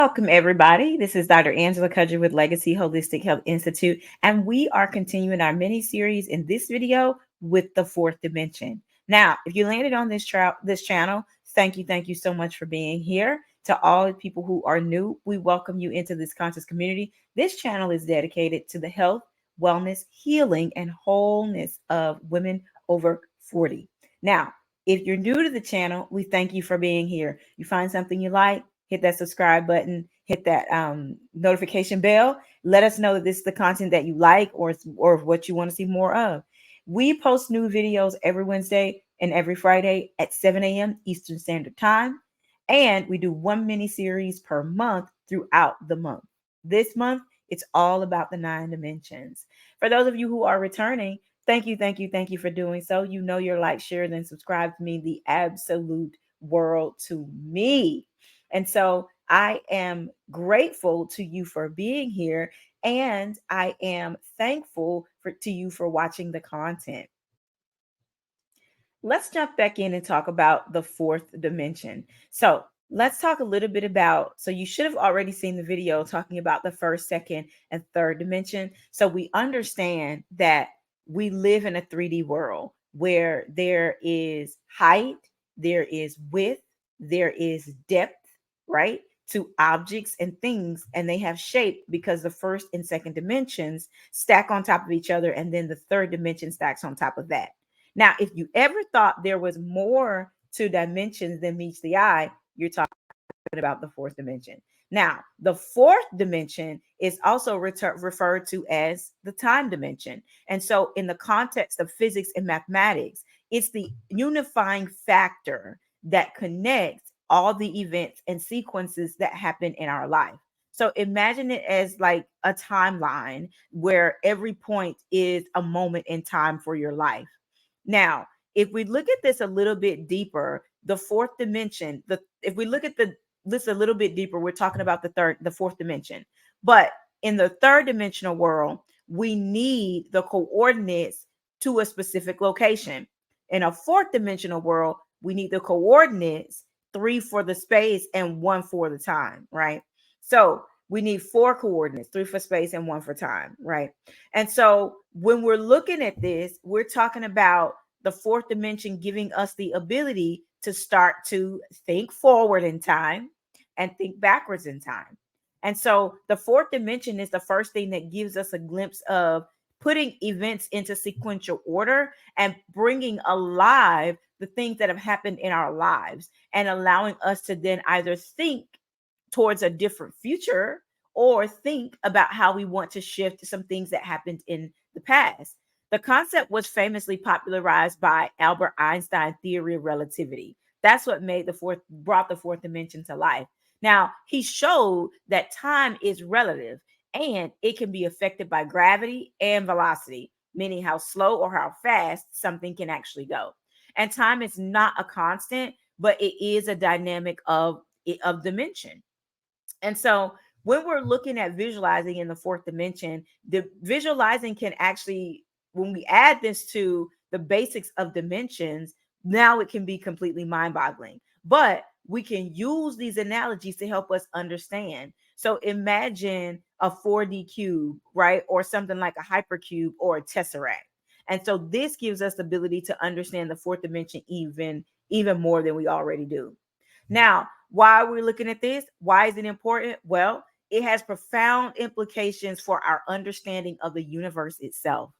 Welcome, everybody. This is Dr. Angela Cudger with Legacy Holistic Health Institute, and we are continuing our mini series in this video with the fourth dimension. Now, if you landed on this channel, thank you so much for being here. To all the people who are new, we welcome you into this conscious community. This channel is dedicated to the health, wellness, healing, and wholeness of women over 40. Now, if you're new to the channel, we thank you for being here. You find something you like, hit that subscribe button, hit that notification bell. Let us know that this is the content that you like or what you want to see more of. We post new videos every Wednesday and every Friday at 7 a.m. Eastern Standard Time. And we do one mini series per month throughout the month. This month, it's all about the 9 dimensions. For those of you who are returning, thank you for doing so. You know your like, share, then subscribe to me, the absolute world to me. And so I am grateful to you for being here, and I am thankful to you for watching the content. Let's jump back in and talk about the fourth dimension. So let's talk a little bit about, so you should have already seen the video talking about the first, second, and third dimension. So we understand that we live in a 3D world where there is height, there is width, there is depth, right? To objects and things, and they have shape because the first and second dimensions stack on top of each other, and then the third dimension stacks on top of that. Now, if you ever thought there was more to dimensions than meets the eye, you're talking about the fourth dimension. Now, the fourth dimension is also referred to as the time dimension. And so, in the context of physics and mathematics, it's the unifying factor that connects all the events and sequences that happen in our life. So imagine it as like a timeline where every point is a moment in time for your life. Now, if we look at this a little bit deeper, the fourth dimension, if we look at this a little bit deeper, we're talking about the fourth dimension. But in the third dimensional world, we need the coordinates to a specific location. In a fourth dimensional world, we need the coordinates, 3 for the space and 1 for the time, right? So we need 4 coordinates, 3 for space and 1 for time, right? And so when we're looking at this, we're talking about the fourth dimension giving us the ability to start to think forward in time and think backwards in time. And so the fourth dimension is the first thing that gives us a glimpse of putting events into sequential order and bringing alive the things that have happened in our lives and allowing us to then either think towards a different future or think about how we want to shift some things that happened in the past. The concept was famously popularized by Albert Einstein's theory of relativity. That's what brought the fourth dimension to life. Now, he showed that time is relative and it can be affected by gravity and velocity, meaning how slow or how fast something can actually go. And time is not a constant, but it is a dynamic of dimension. And so when we're looking at visualizing in the fourth dimension, the visualizing can actually, when we add this to the basics of dimensions, now it can be completely mind-boggling. But we can use these analogies to help us understand. So imagine a 4D cube, right? Or something like a hypercube or a tesseract. And so this gives us the ability to understand the fourth dimension even more than we already do. Now, why are we looking at this? Why is it important? Well, it has profound implications for our understanding of the universe itself.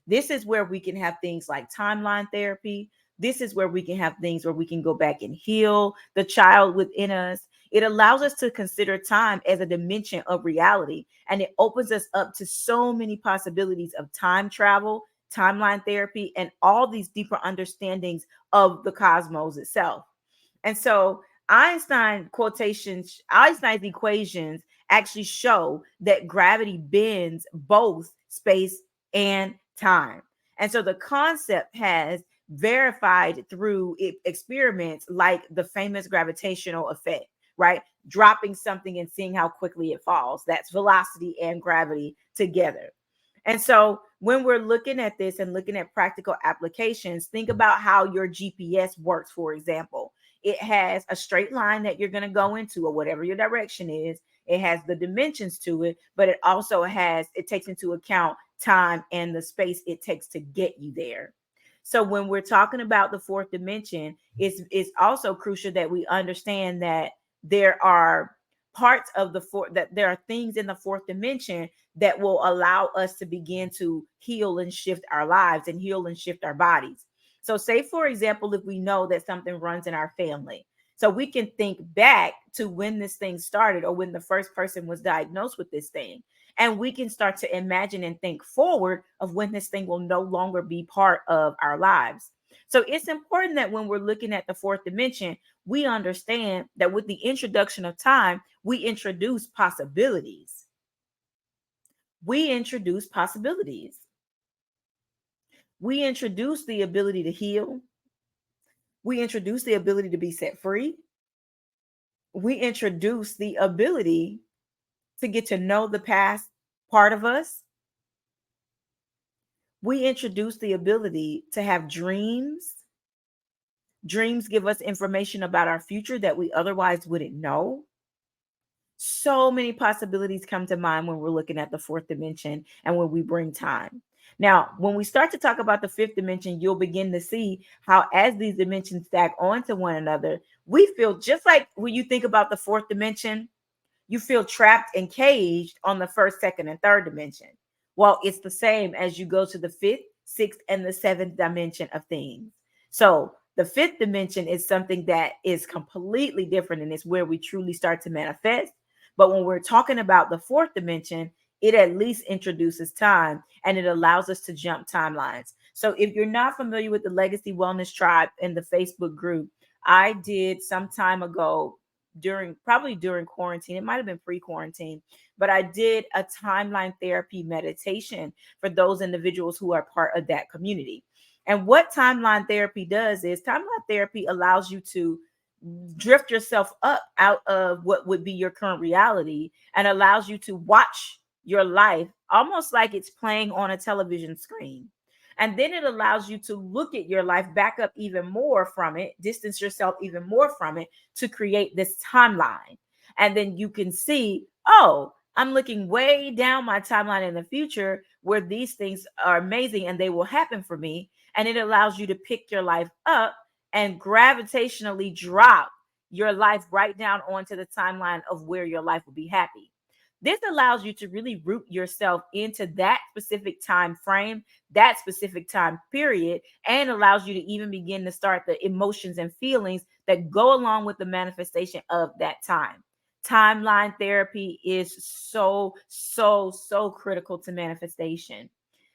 This is where we can have things like timeline therapy. This is where we can have things where we can go back and heal the child within us. It allows us to consider time as a dimension of reality, and it opens us up to so many possibilities of time travel, timeline therapy, and all these deeper understandings of the cosmos itself. And so Einstein's equations actually show that gravity bends both space and time. And so the concept has verified through experiments like the famous gravitational effect, right? Dropping something and seeing how quickly it falls. That's velocity and gravity together. And so when we're looking at this and looking at practical applications, think about how your GPS works, for example. It has a straight line that you're going to go into or whatever your direction is. it has the dimensions to it, but it takes into account time and the space it takes to get you there. So when we're talking about the fourth dimension, it's also crucial that we understand that there are parts of the fourth, that there are things in the fourth dimension that will allow us to begin to heal and shift our lives and heal and shift our bodies. So say, for example, if we know that something runs in our family, so we can think back to when this thing started or when the first person was diagnosed with this thing. And we can start to imagine and think forward of when this thing will no longer be part of our lives. So it's important that when we're looking at the fourth dimension, we understand that with the introduction of time, we introduce possibilities. We introduce possibilities. We introduce the ability to heal. We introduce the ability to be set free. We introduce the ability to get to know the past part of us. We introduce the ability to have dreams. Dreams give us information about our future that we otherwise wouldn't know. So many possibilities come to mind when we're looking at the fourth dimension and when we bring time. Now, when we start to talk about the fifth dimension, you'll begin to see how, as these dimensions stack onto one another, we feel just like when you think about the fourth dimension, you feel trapped and caged on the first, second, and third dimension. Well, it's the same as you go to the fifth, sixth, and the seventh dimension of things. So the fifth dimension is something that is completely different, and it's where we truly start to manifest. But when we're talking about the fourth dimension, it at least introduces time and it allows us to jump timelines. So if you're not familiar with the Legacy Wellness Tribe in the Facebook group, I did some time ago, during quarantine, it might have been pre-quarantine, but I did a timeline therapy meditation for those individuals who are part of that community. And what timeline therapy does is timeline therapy allows you to drift yourself up out of what would be your current reality and allows you to watch your life almost like it's playing on a television screen. And then it allows you to look at your life, back up even more from it, distance yourself even more from it to create this timeline. And then you can see, oh, I'm looking way down my timeline in the future where these things are amazing and they will happen for me. And it allows you to pick your life up and gravitationally drop your life right down onto the timeline of where your life will be happy. This allows you to really root yourself into that specific time frame, that specific time period, and allows you to even begin to start the emotions and feelings that go along with the manifestation of that time. Timeline therapy is so, so, so critical to manifestation.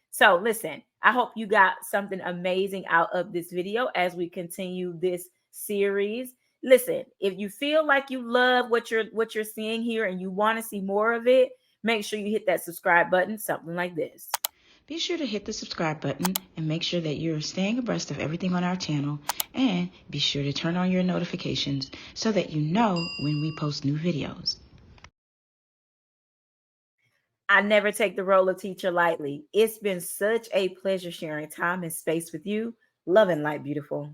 So listen, I hope you got something amazing out of this video as we continue this series. Listen, if you feel like you love what you're seeing here and you want to see more of it, make sure you hit that subscribe button, something like this. Be sure to hit the subscribe button and make sure that you're staying abreast of everything on our channel, and be sure to turn on your notifications so that you know when we post new videos. I never take the role of teacher lightly. It's been such a pleasure sharing time and space with you. Love and light, beautiful.